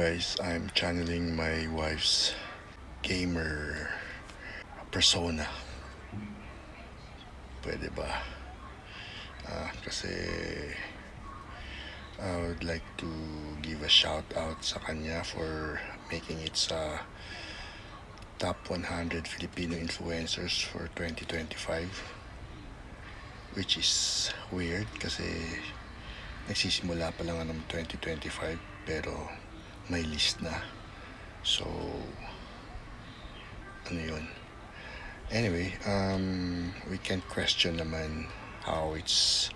Guys, I'm channeling my wife's gamer persona. Pwede ba? Kasi I would like to give a shout out sa kanya for making it sa top 100 Filipino influencers for 2025, which is weird kasi nagsisimula pa lang ng 2025 pero may list na. So ano yun? Anyway, we can't question naman how it's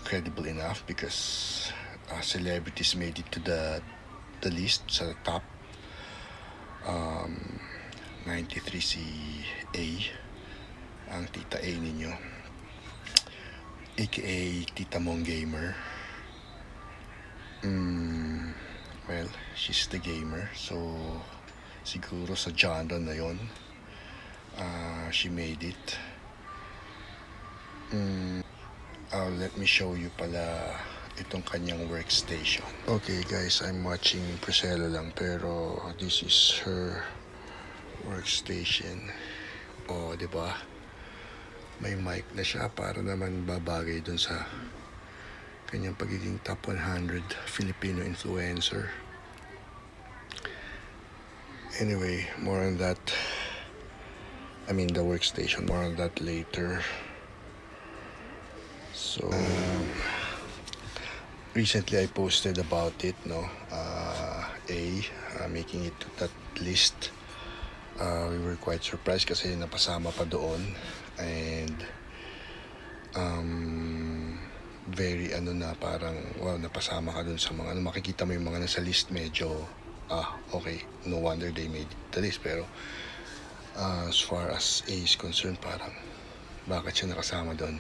credible enough because celebrities made it to the list sa top. 93 si A, ang tita A ninyo, aka Tita Mong Gamer. Well, she's the gamer, so siguro sa genre na yon she made it. Let me show you pala itong kanyang workstation. Okay guys, I'm watching Priscilla lang pero this is her workstation. Oh, di ba? May mic na siya para naman babagay dun sa kanyang pagiging top 100 Filipino influencer. Anyway, more on that. I mean the workstation, more on that later. So recently I posted about it, no? Making it to that list. We were quite surprised kasi napasama pa doon and very parang wow, napasama ka doon sa mga makikita mo yung mga nasa list, medyo okay, no wonder they made the list. Pero as far as A is concerned, parang bakit siya nakasama doon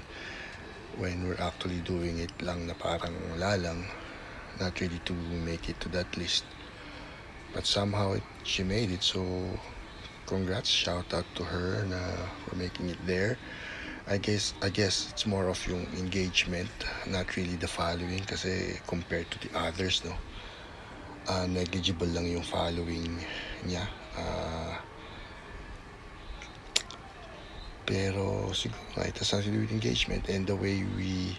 when we're actually doing it lang na parang lalang, not really to make it to that list, but somehow she made it. So congrats, shout out to her na for making it there. I guess it's more of yung engagement, not really the following, kasi compared to the others, no, negligible lang yung following niya. Pero siguro it has something to do with engagement and the way we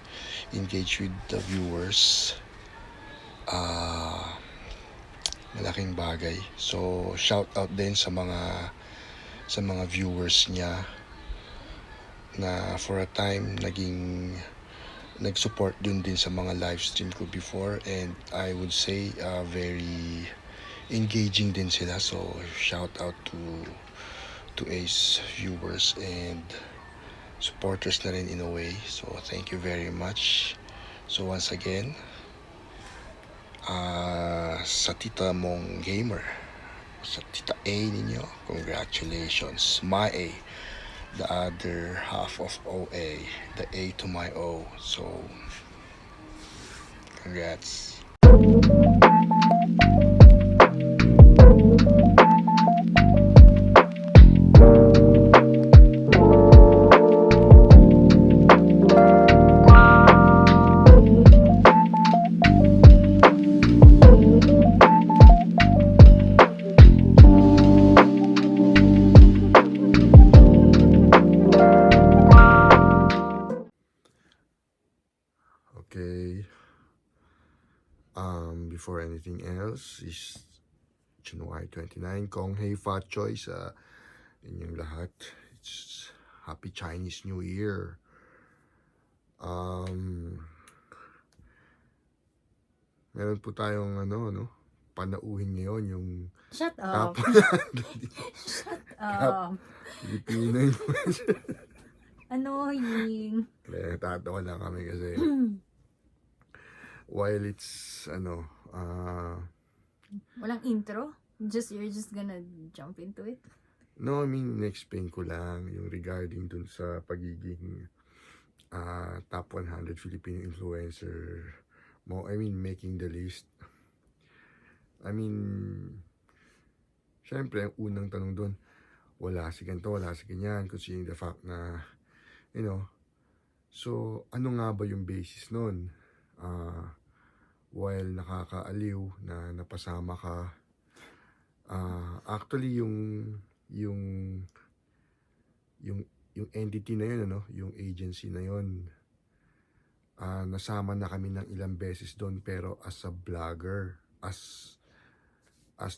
engage with the viewers. Malaking bagay. So shout out din sa mga viewers niya na for a time nag-support din sa mga live stream ko before, and I would say very engaging din sila. So shout out to Ace viewers and supporters na rin in a way. So thank you very much. So once again, sa Tita Mong Gamer, sa Tita A ninyo, congratulations. My A, the other half of OA, the A to my O. So congrats. Okay. Before anything else is January 29. Kong Hei Fat Choy sa inyong lahat. It's Happy Chinese New Year. Meron po tayong panauhin ngayon yung Shut top up. Shut up. Filipino influencer. Annoying. Tatawa lang kami kasi while it's Walang intro? You're just gonna jump into it? no, I mean, explain ko lang yung regarding dun sa pagiging top 100 Filipino influencer mo. I mean, making the list. I mean, syempre, ang unang tanong dun, wala si ganito, wala si ganyan, considering the fact na, so, ano nga ba yung basis nun? while nakakaaliw na napasama ka. Actually yung yung entity na yun, yung agency na yun, nasama na kami ng ilang beses doon, pero as a vlogger, as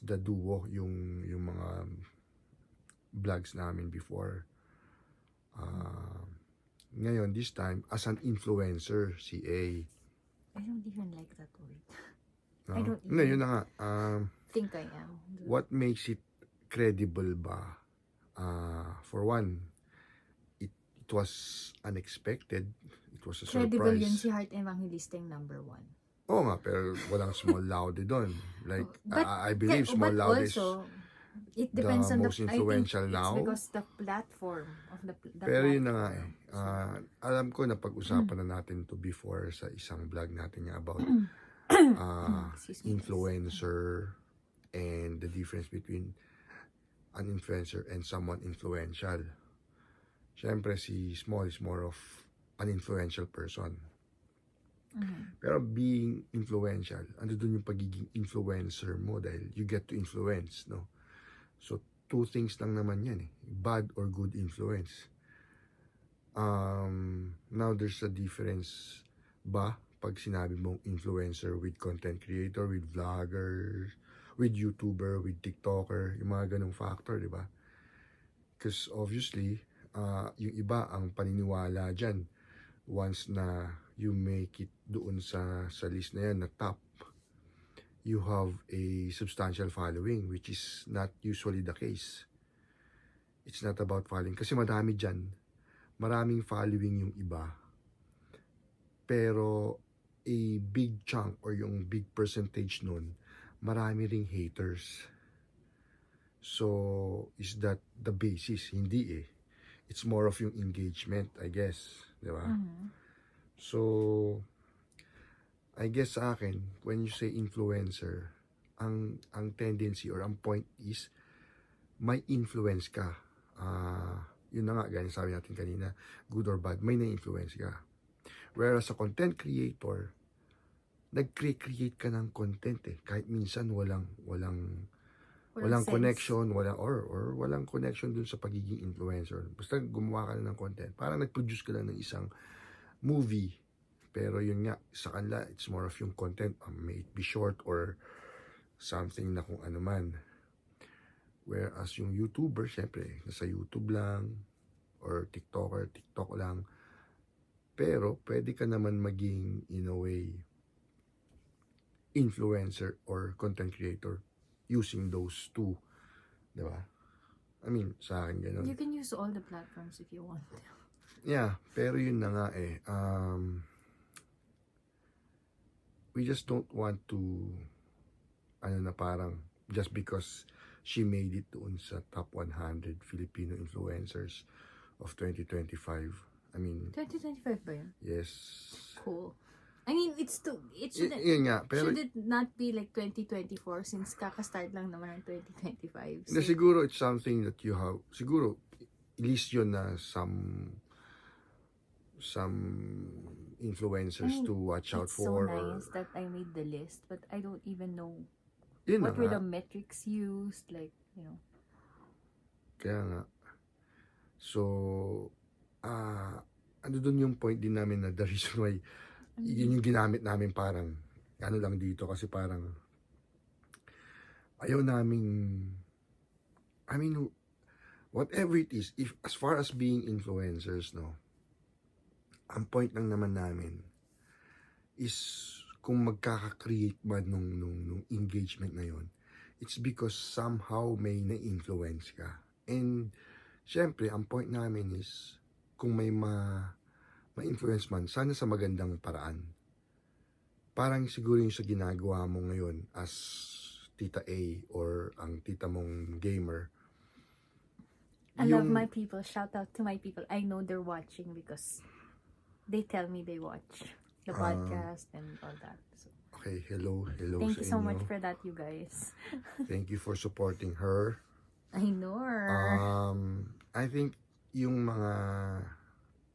the duo, yung mga vlogs namin before. Ngayon, this time, as an influencer, si A. I don't even like that word. No? I don't Hindi, yun na nga. Think I am. What makes it credible ba? For one, it was unexpected. It was a Credible surprise. yun si Heart Evangelista yung number 1. Oo nga, pero walang small laude doon. Like, But, I believe small but laude is also, it the depends on most influential I think now. it's because the platform of the Pero yun na nga platform. alam ko na pag-usapan na natin to before sa isang vlog natin nga about Excuse me. influencer and the difference between an influencer and someone influential. Siyempre, si Small is more of an influential person. Pero being influential, ano dun yung pagiging influencer mo dahil you get to influence, no? So, two things lang naman yan, bad or good influence. Now, there's a difference ba pag sinabi mong influencer with content creator, with vlogger, with YouTuber, with TikToker, yung mga ganong factor, di ba? Because obviously, yung iba ang paniniwala dyan, once na you make it doon sa list na yan na top, you have a substantial following, which is not usually the case. It's not about following. Kasi madami dyan, maraming following yung iba, pero a big chunk or yung big percentage nun, marami ring haters. So, is that the basis? Hindi eh. It's more of yung engagement, I guess. Di ba? So, I guess sa akin, when you say influencer, ang tendency or ang point is, may influence ka. Yun na nga, gaya sabi natin kanina, good or bad, may na-influence ka. Whereas sa content creator, nag-create ka ng content eh. Kahit minsan walang sense. connection, walang connection dun sa pagiging influencer. Basta gumawa ka na ng content. Parang nag-produce ka lang ng isang movie. Pero yun nga, sa kanila, it's more of yung content. May it be short or something na kung ano man. Whereas yung YouTuber, syempre, nasa YouTube lang or TikTok lang. Pero pwede ka naman maging, in a way, influencer or content creator using those two. Diba? I mean, sa akin ganun. You can use all the platforms if you want. Yeah, pero yun na nga eh. We just don't want to, parang, just because she made it doon sa top 100 Filipino influencers of 2025. I mean, 2025 ba yun? yes. Cool. I mean, it shouldn't, Yun nga, pero should it not be like 2024 since kaka-start lang naman ng 2025? na siguro it's something that you have, siguro, list yun na some influencers to watch out it's for. so nice that I made the list, but I don't even know Yun na what were nga. the metrics used, like, Kaya nga. So, ano dun yung point din namin na the reason why yun yung ginamit namin parang ano lang dito kasi parang ayaw naming, I mean, whatever it is, if as far as being influencers, no, ang point lang naman namin is kung magkaka-create ba nung engagement na yon, it's because somehow may na-influence ka. And syempre, ang point namin is kung may ma-influence man, sana sa magandang paraan. Parang siguro yung sa ginagawa mo ngayon as Tita A or ang tita mong gamer. I love my people. Shout out to my people. I know they're watching because they tell me they watch the podcast and all that. So, Okay, hello thank sa you so inyo. much for that, you guys. Thank you for supporting her. I know. I think yung mga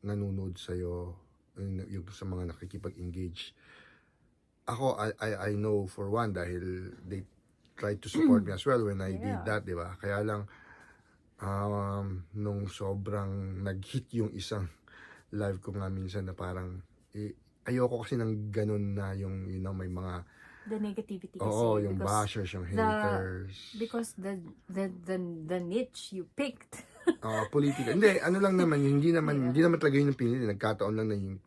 nanonood sa'yo, yung sa mga nakikipag-engage, ako, I know for one dahil they tried to support me as well when I did Yeah. that, di ba? Kaya lang, nung sobrang nag-hit yung isang live ko nga minsan na parang, ayoko kasi ng ganun na yung, may mga, The negativity oo, kasi yung because bashers, yung haters. because the niche you picked. Political. Hindi, ano lang naman, hindi naman, Yeah. hindi naman talaga yun yung pinili. Nagkataon lang na yung,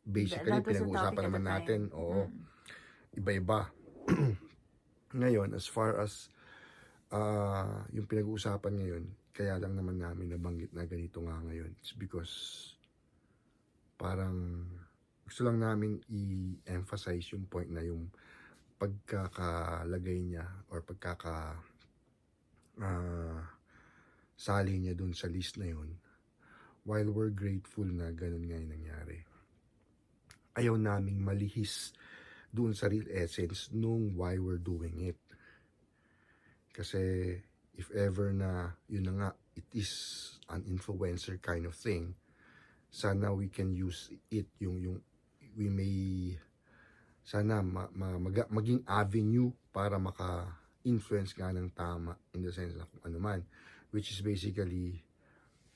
basically, That was the pinag-uusapan topic at naman the time. natin. Oo. Mm. Iba-iba. Ngayon, as far as yung pinag-uusapan ngayon, kaya lang naman namin nabanggit na ganito nga ngayon. It's because parang gusto lang namin i-emphasize yung point na yung pagkakalagay niya or sali niya dun sa list na yun. While we're grateful na ganun nga yung nangyari, ayaw naming malihis doon sa real essence nung why we're doing it. Kasi if ever na yun na nga, it is an influencer kind of thing, sana we can use it yung we may sana maging avenue para maka-influence nga ng tama in the sense na kung ano man, which is basically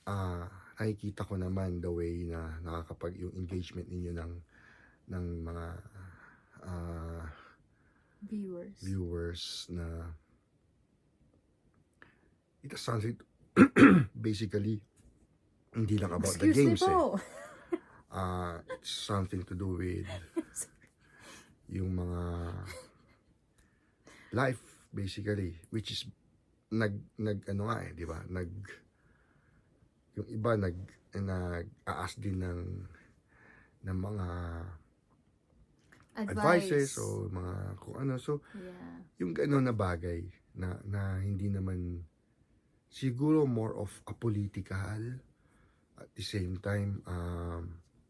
nakikita ko naman the way na nakakapag yung engagement ninyo ng mga viewers na it has something basically hindi lang about the Excuse me games po. it's something to do with yung mga life basically, which is ano nga di ba, yung iba nag-aas din ng mga advices o mga kung ano, so Yeah. yung gano'n na bagay na hindi naman siguro more of a political at the same time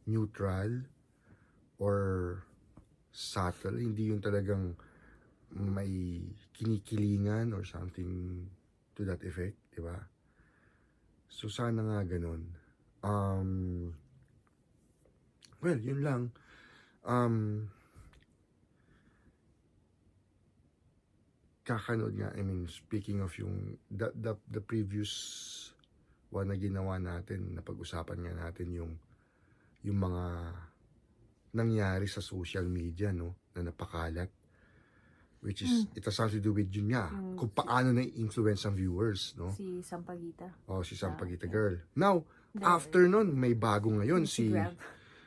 neutral or subtle, hindi yung talagang may kinikilingan or something to that effect, di ba? So sana nga ganun. Well, yun lang. Kakanood nga, I mean, speaking of yung the previous one na ginawa natin, na pag-usapan nga natin yung mga nangyari sa social media, no, na napakalat, which is it has something to do with yun nga, kung paano na-influence ang viewers, no? Si Sampaguita. Si Sampaguita girl. Now, after nun, may bago ngayon si Grab.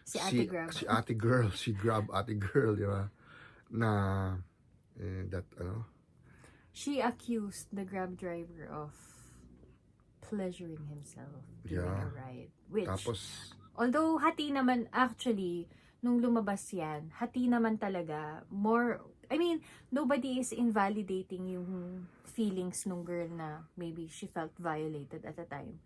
Si Ate Grab. si Ate Girl, si Grab Ate Girl, di ba? Na that She accused the Grab driver of pleasuring himself during a ride. Which, tapos although hati naman, actually, nung lumabas yan, hati naman talaga, more, I mean, nobody is invalidating yung feelings nung girl na maybe she felt violated at the time.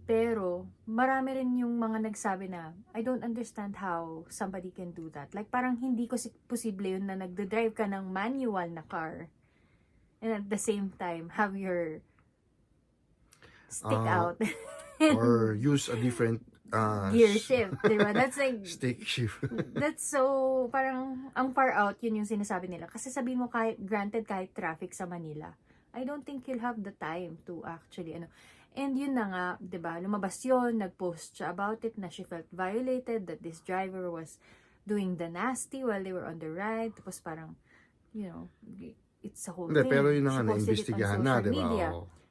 Pero, marami rin yung mga nagsabi na, I don't understand how somebody can do that. Like, parang hindi ko posible yun na nagdadrive ka ng manual na car and at the same time, have your stick out. or use a different gear shift, di ba? That's like, stick shift. that's so, parang, ang far out, yun yung sinasabi nila. Kasi sabihin mo, granted, kahit traffic sa Manila, I don't think you'll have the time to actually, and yun na nga, di ba, lumabas yun, nag-post siya about it, na she felt violated, that this driver was doing the nasty while they were on the ride, tapos parang, it's a whole Hindi, thing. pero yun na nga, She posted it on na-investigahan na, social di ba? media.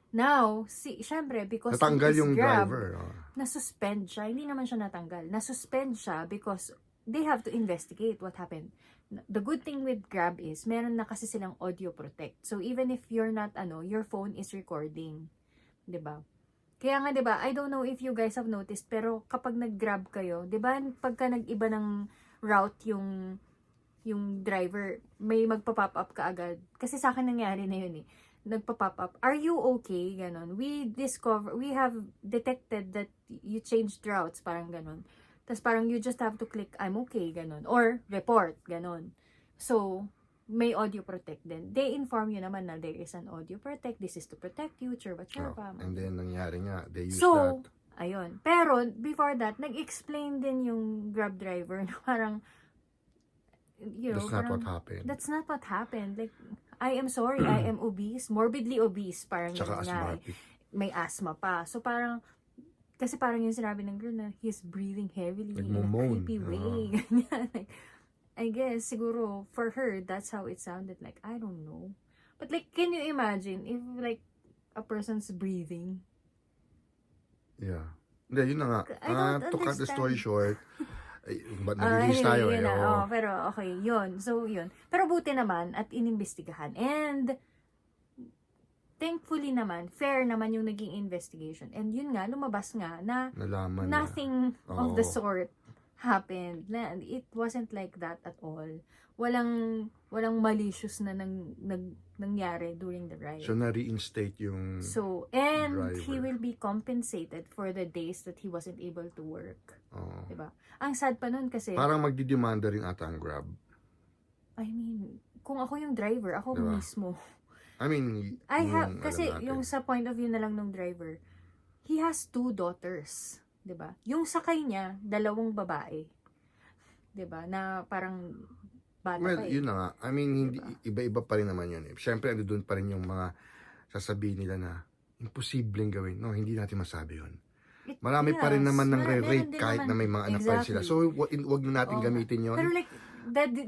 Now, syempre, because Natanggal it is yung Grab, driver. na-suspend siya. Hindi naman siya natanggal. Na-suspend siya because they have to investigate what happened. The good thing with Grab is, meron na kasi silang audio protect. So, even if you're not, your phone is recording. 'Di ba? Kaya nga, 'di ba, I don't know if you guys have noticed, pero kapag nag-Grab kayo, 'di ba, pagka nag-iba ng route yung driver, may magpa-pop up ka agad. Kasi sa akin nangyari na yun nagpa-pop up, are you okay? Ganon. We have detected that you changed routes, parang ganon. Tapos parang you just have to click, I'm okay, ganon. Or report, ganon. So, may audio protect din. They inform you naman na there is an audio protect, this is to protect you, churba. And then, nangyari nga, they used So, that. ayun. Pero, before that, nag-explain din yung Grab driver na parang, you know, That's not what parang, happened. that's not what happened. Like, I am sorry, I am obese, morbidly obese, parang Tsaka ganun nga eh. asthmatic. May asthma pa. So parang, kasi parang yung sinabi ng girl na he's breathing heavily in a Nagmo-moan. creepy way. Ganyan. Like, I guess, siguro, for her, that's how it sounded like. I don't know. But like, can you imagine if like, a person's breathing? Yeah. Hindi, yun na nga. I don't To cut the story understand. short, ba't nag-release tayo yun eh? na. Oo. Pero okay, yun. So, yun. Pero buti naman at inimbestigahan. And, thankfully naman, fair naman yung naging investigation. And yun nga, lumabas nga na Nalaman nothing of Oo. the sort happened. It wasn't like that at all. Walang malicious na nangyari during the ride. So, na-reinstate yung... So, and driver. he will be compensated for the days that he wasn't able to work. Oo. Diba? Ang sad pa nun kasi, Parang magdidemanda rin ata ang Grab. I mean, kung ako yung driver, ako Diba? mismo. I mean, Kasi alam natin. yung sa point of view na lang ng driver, he has 2 daughters. 'Di ba? Yung sakay niya, 2 babae. 'Di ba? Na parang bata Well, pa eh. yun na nga. I mean, hindi, iba-iba pa rin naman yun eh. Siyempre, ando doon pa rin yung mga sasabihin nila na imposibleng gawin. No, hindi natin masabi yun. Marami pa rin naman ng meron re-rate din kahit naman. na may mga anak pa rin sila. Exactly. So, wag na natin Oo nga. gamitin yun. Pero like,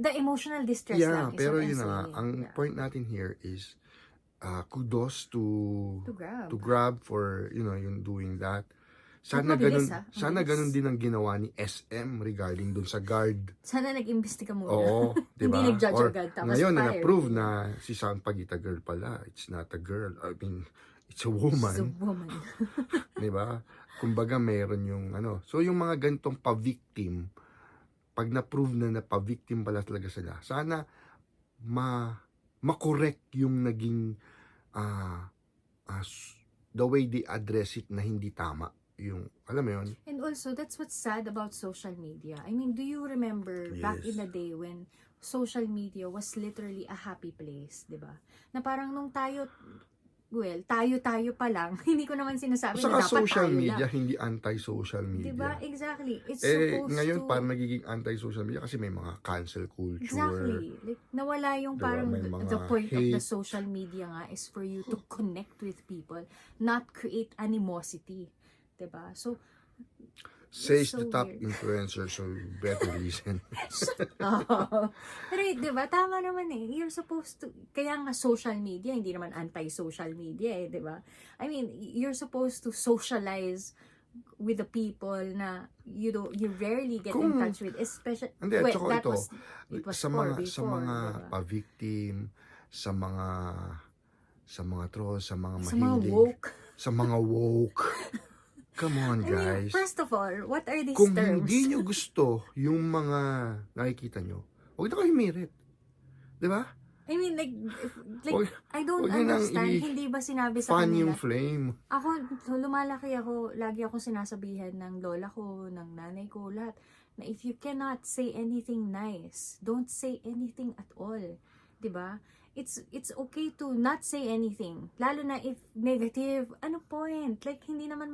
the emotional distress Yeah, lang is pero what I'm yun na nga. saying. Ang Yeah. point natin here is kudos to To Grab. for, yung doing that. Sana mabilis, ganun, ha? Ang sana bilis. ganun din ang ginawa ni SM regarding dun sa guard. Sana nag-imbestiga muna. Oo, di ba? Hindi nag-judge Or agad, tapos ngayon, fire. na-prove na si Sam Pagita girl pala. It's not a girl. I mean, it's a woman. She's a woman. Di ba? Kumbaga, meron yung ano. So, yung mga ganitong pa-victim, pag na-prove na pa-victim pala talaga sila, sana ma-correct yung naging the way they address it na hindi tama. Yung, alam mo yun? And also, that's what's sad about social media. I mean, do you remember back in Yes. the day when social media was literally a happy place, di ba? Na parang nung tayo pa lang, hindi ko naman sinasabi na Saka dapat social tayo media, lang. hindi anti-social media. Di ba? Exactly. It's Ngayon, supposed to... parang nagiging anti-social media kasi may mga cancel culture. Exactly. Like, nawala yung Diba, parang may mga the point of the hate. social media nga is for you to connect with people, not create animosity. Diba? So, Says so the top weird. influencer, so better listen. Pero diba, tama naman eh. You're supposed to, kaya nga social media, hindi naman anti-social media eh, diba? I mean, you're supposed to socialize with the people na you rarely get in Kung- touch with, especially, Hindi, at saka ito, it was sa for mga before, diba? pa-victim, sa mga trolls, sa mga Sa mga mahilig, woke. sa mga woke. Come on, I mean, guys. first of all, what are these Kung terms? hindi nyo gusto yung mga nakikita nyo, huwag na kayo humirit. Di ba? I mean, like Huwag- I don't huwag nyo nang understand. Hindi ba sinabi sa fan kanila? yung flame. Ako, lumalaki ako, lagi ako sinasabihan ng lola ko, ng nanay ko, lahat, na if you cannot say anything nice, don't say anything at all. 'Di ba? It's okay to not say anything. Lalo na if negative, ano point? Like, hindi naman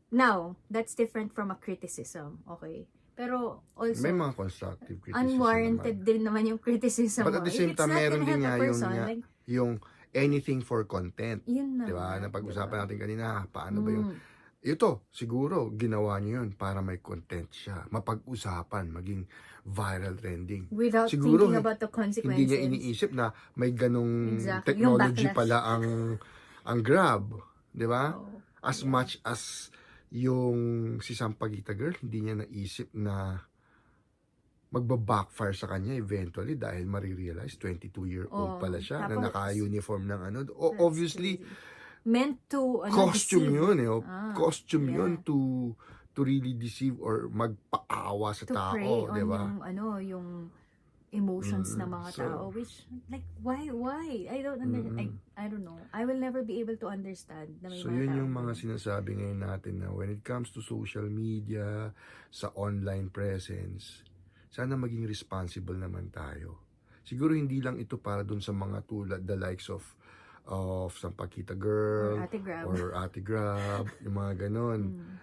Now, that's different from a criticism, okay? Pero also, May mga constructive criticism unwarranted naman. din naman yung criticism But at mo. the If same it's time, not meron gonna din help nga a yung, person, like, yung anything for content. yun na. Di ba? nga, Napag-usapan diba? natin kanina, paano ba yung ito, siguro, ginawa niyo yun para may content siya. Mapag-usapan, maging viral trending. Without Siguro, thinking about the consequences. Hindi niya iniisip na may ganong Exactly. Yung technology backlash. pala ang Grab. Di ba? Oo. As Yeah. much as yung si Sampaguita girl, hindi niya naisip na magbabackfire sa kanya eventually dahil marirealize 22-year-old Oo. pala siya na Tapos, naka-uniform ng ano. That's Obviously, crazy. Meant to costume deceive. yun eh. Costume yeah. yun to really deceive or magpaawa sa To prey tao, on di ba? yung emotions ng mga so- tao, which like why I don't understand. I don't know, I will never be able to understand na may So mga yun tao yung mga ganun. sinasabi ngayon natin na when it comes to social media, sa online presence, sana maging responsible naman tayo. Siguro hindi lang ito para dun sa mga tulad, the likes of Sampaguita girl, or Ate Grab. Grab, yung mga ganon. Mm.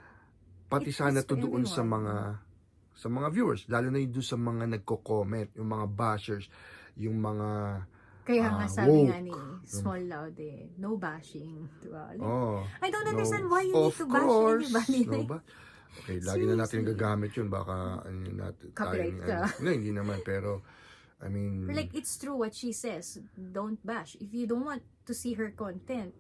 Pati It sana is to to doon sa everyone. mga sa mga viewers, lalo na yung doon sa mga nagko-comment, yung mga bashers, yung mga Kaya nga sabi woke. nga ni Small Loud no bashing. Diba? Like, Oh, I don't no, understand why you need of to bash course, everybody. no Like, ba? Okay, lagi na natin seriously. gagamit yun. Baka, ano yun natin, Copyright ka. No, hindi naman, pero, I mean, Like, it's true what she says. Don't bash. If you don't want to see her content,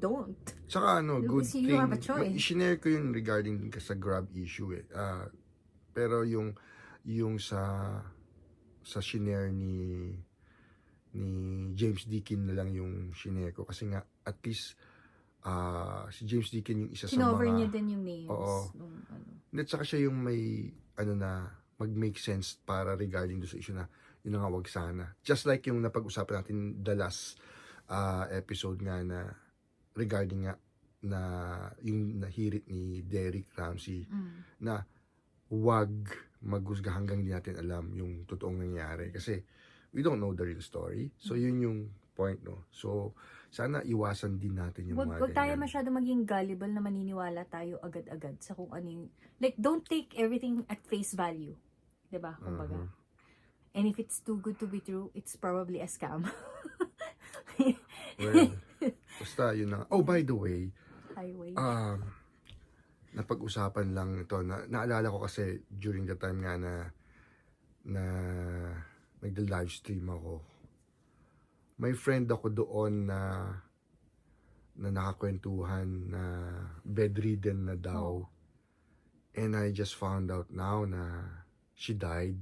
don't. tsaka ano, good See, thing, you have a choice. i-share ko yun regarding din sa Grab issue eh. Pero yung sa shinare ni James Deakin na lang yung shinare ko kasi nga at least si James Deakin yung isa sa Kinover mga niya din yung names. Oo. At saka siya yung may ano na mag-make sense para regarding do sa issue na yun na nga wag sana. Just like yung napag-usapan natin the last episode nga na regarding nga na yung nahirit ni Derek Ramsey na wag maghusga hanggang di natin alam yung totoong nangyari kasi we don't know the real story. So yun yung point, no. So sana iwasan din natin yung Wag mga tayo ganyan. masyado maging gullible na maniniwala tayo agad-agad sa kung ano yung, like, don't take everything at face value. Diba? Kumbaga. And if it's too good to be true, it's probably a scam. Well, basta yun na. Oh, by the way, Highway. napag-usapan lang ito. Naalala ko kasi during the time nga na nagda-live stream ako. May friend ako doon na nakakwentuhan na bedridden na daw. And I just found out now na she died.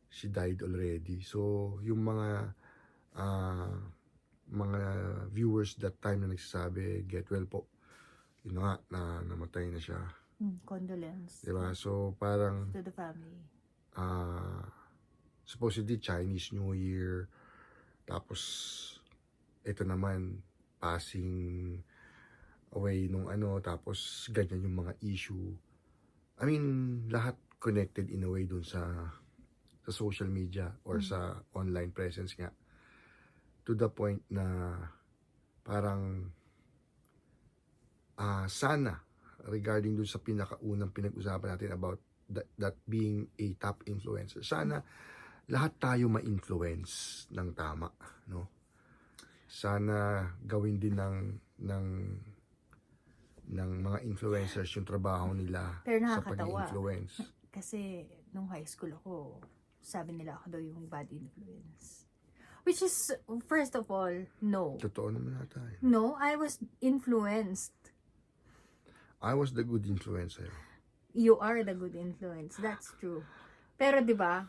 She died already. So, yung mga viewers that time na nagsasabi, get well po. Yun na nga, namatay na siya. Condolence. Diba? So, parang, To the family. supposedly Chinese New Year. Tapos, ito naman, passing away nung ano. Tapos, ganyan yung mga issue. I mean, lahat connected in a way dun sa social media or sa online presence nga. To the point na parang sana regarding dun sa pinakaunang pinag-usapan natin about that being a top influencer. Sana lahat tayo ma-influence ng tama, no? Sana gawin din ng mga influencers yung trabaho nila Pero sa nakakatawa. pag-influence. Kasi, nung high school ako, sabi nila ako daw yung bad influence. Which is, first of all, no. Totoo naman nata eh. No, I was influenced. I was the good influencer. You are the good influence. That's true. Pero 'di ba?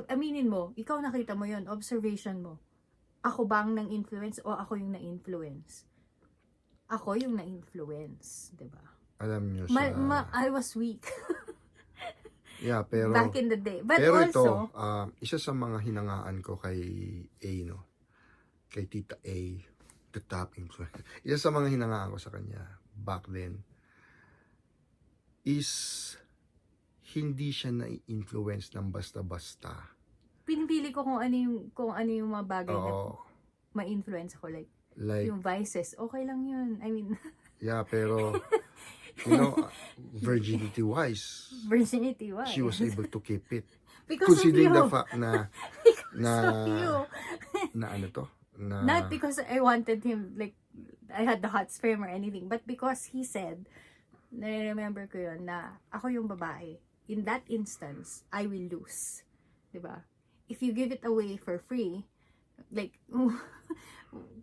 Aminin mo, ikaw nakita mo 'yon, observation mo. Ako ba ang nang-influence o ako yung na-influence? Ako yung na-influence, 'di ba? Alam niyo sa... I was weak yeah, pero... back in the day. But pero also, ito, isa sa mga hinangaan ko kay A, no? Kay Tita A, the top influencer. Isa sa mga hinangaan ko sa kanya back then is hindi siya na-influence ng basta-basta. pinipili ko kung ano yung mga bagay na Oo. ma-influence ako, like Like, yung vices, okay lang yun. I mean, yeah, pero, you know, virginity-wise, virginity-wise. she was able to keep it. Because Considering of you. the fact na, Of you. na ano to? Na, Not because I wanted him, like, I had the hots for him or anything, but because he said, na-remember ko yun, na ako yung babae. In that instance, I will lose. Diba? If you give it away for free, like,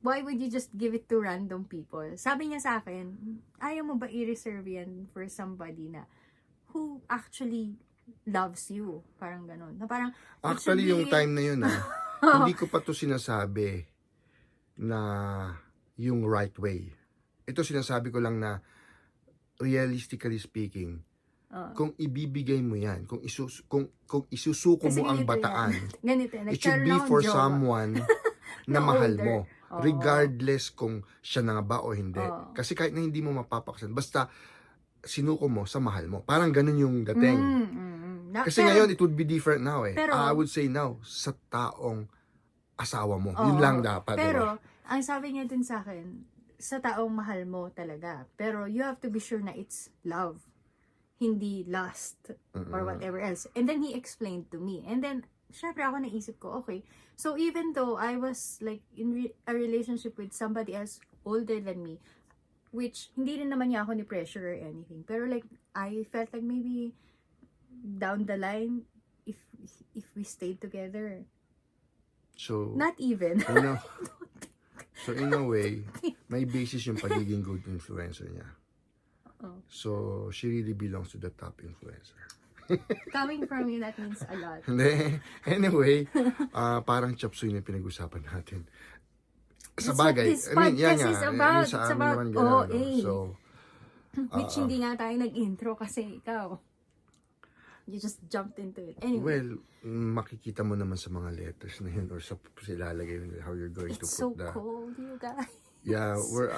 why would you just give it to random people? Sabi niya sa akin, ayaw mo ba i-reserve yan for somebody na who actually loves you? Parang ganun. Na parang, it should actually, be- yung time na yun, hindi ko pa to sinasabi na yung right way. Ito sinasabi ko lang na realistically speaking, kung ibibigay mo yan, kung isusuko Kasi mo ang ganito yan. bataan, ganito, it should be for someone na Na mahal older. mo. Oo. Regardless kung siya na nga ba o hindi. Oo. Kasi kahit na hindi mo mapapaksan, basta sinuko mo sa mahal mo. Parang ganun yung dating. Kasi ngayon, it would be different now eh. Pero- I would say now, sa taong asawa mo. Oo. Yun lang dapat. Pero, diba? ang sabi niya din sa akin, sa taong mahal mo talaga. Pero you have to be sure na it's love. hindi lust or whatever else. And then he explained to me. And then, syempre ako naisip ko, okay, so even though I was like in a relationship with somebody else older than me, which hindi rin naman niya ako ni pressure or anything, pero like I felt like maybe down the line, if we stayed together, So, not even. so in a way, may basis yung pagiging good influencer niya. Oh. So, she really belongs to the top influencer. Coming from you, that means a lot. Hindi. Anyway, parang chop suey na pinag-usapan natin. Sa That's what bagay, this I mean, yan podcast nga, is yun about. sa It's amin about naman ganun, no? OA. So, Which hindi nga tayo nag-intro kasi ikaw. You just jumped into it. Anyway, well, makikita mo naman sa mga letters na yun or sa ilalagay yun, how you're going to it's put so cold, you guys. Yeah, we're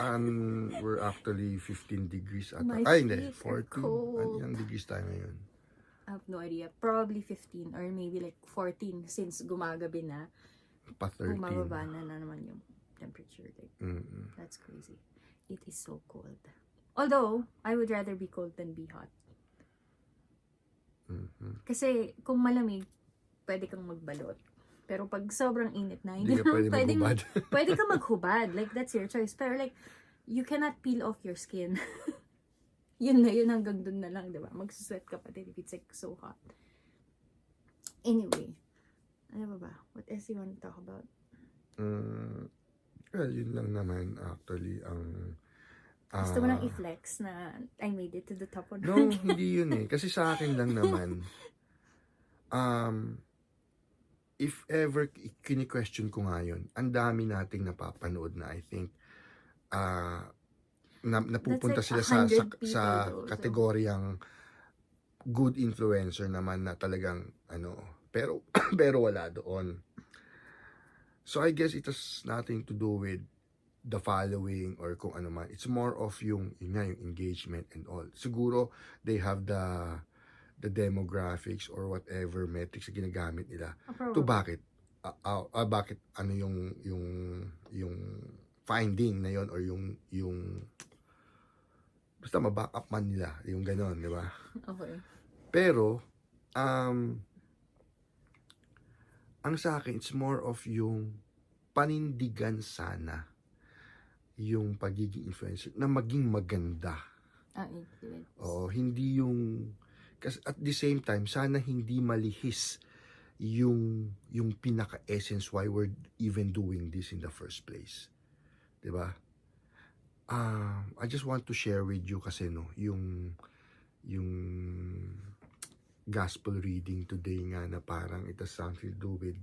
actually 15 degrees ata. My Ay, hindi, feet are 14. cold. Anong degrees tayo ngayon? I have no idea. Probably 15 or maybe like 14 since gumagabi na. Pa 13. Bumababa na naman yung temperature. Like, Mm-mm. that's crazy. It is so cold. Although, I would rather be cold than be hot. Mhm. Kasi kung malamig, pwede kang magbalot. Pero pag sobrang init na, Hindi ka pwede pwedeng- maghubad. pwede ka maghubad. Like, that's your choice. Pero like, you cannot peel off your skin. Yun na yun, hanggang dun na lang, diba? Magsusweat ka pa din if it's like so hot. Anyway, ano ba? What else you want to talk about? Well, yun lang naman actually ang Gusto mo nang i-flex na I made it to the top 100? No, hindi yun eh. Kasi sa akin lang naman, if ever kini-question ko nga yun, ang dami nating napapanood na I think, napupunta That's like sila 100 people sa though, so. kategoryang good influencer naman na talagang pero pero wala doon. So I guess it has nothing to do with the following or kung ano man. It's more of yung engagement and all. Siguro they have the demographics or whatever metrics na ginagamit nila. To bakit bakit ano yung finding na yon or yung basta ma-back up man nila yung ganon, di ba? Okay. Pero ang sa akin it's more of yung panindigan sana yung pagiging influencer na maging maganda. Influence. Oo, hindi yung kasi at the same time sana hindi malihis yung pinaka-essence why we're even doing this in the first place. 'Di ba? I just want to share with you kasi yung gospel reading today nga na parang it has something to do with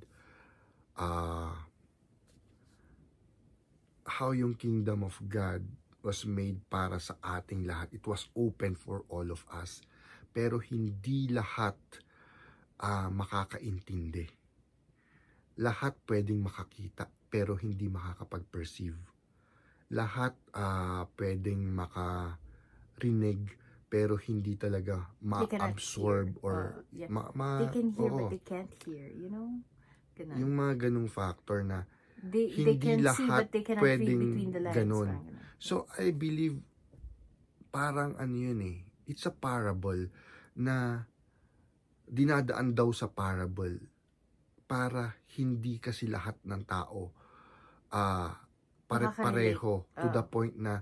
how yung kingdom of God was made para sa ating lahat. It was open for all of us. Pero hindi lahat makakaintindi. Lahat pwedeng makakita pero hindi makakapag-perceive. Lahat pwedeng makarinig pero hindi talaga They cannot ma-absorb hear. or Yeah. ma They can hear oo. but they can't hear, you know? Ganun. Yung mga ganung factor na They hindi can see lahat but they cannot read pwedeng between the lines. ganun. Parang ganun. So, I believe, parang ano yun eh, it's a parable na dinadaan daw sa parable para hindi kasi lahat ng tao pare-pareho to the point na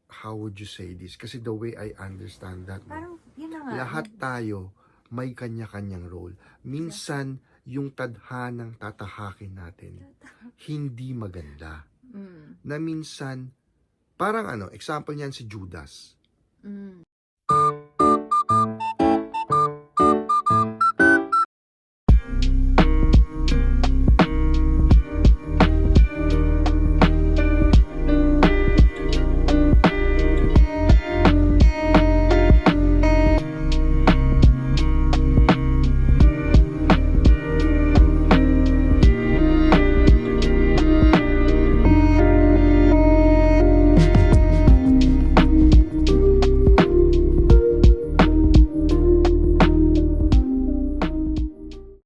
how would you say this? Kasi the way I understand that, Parang, yun na nga. lahat tayo may kanya-kanyang role. Minsan, yung tadhanang tatahakin natin, hindi maganda. Mm. Na minsan, parang example niyan si Judas. Mm.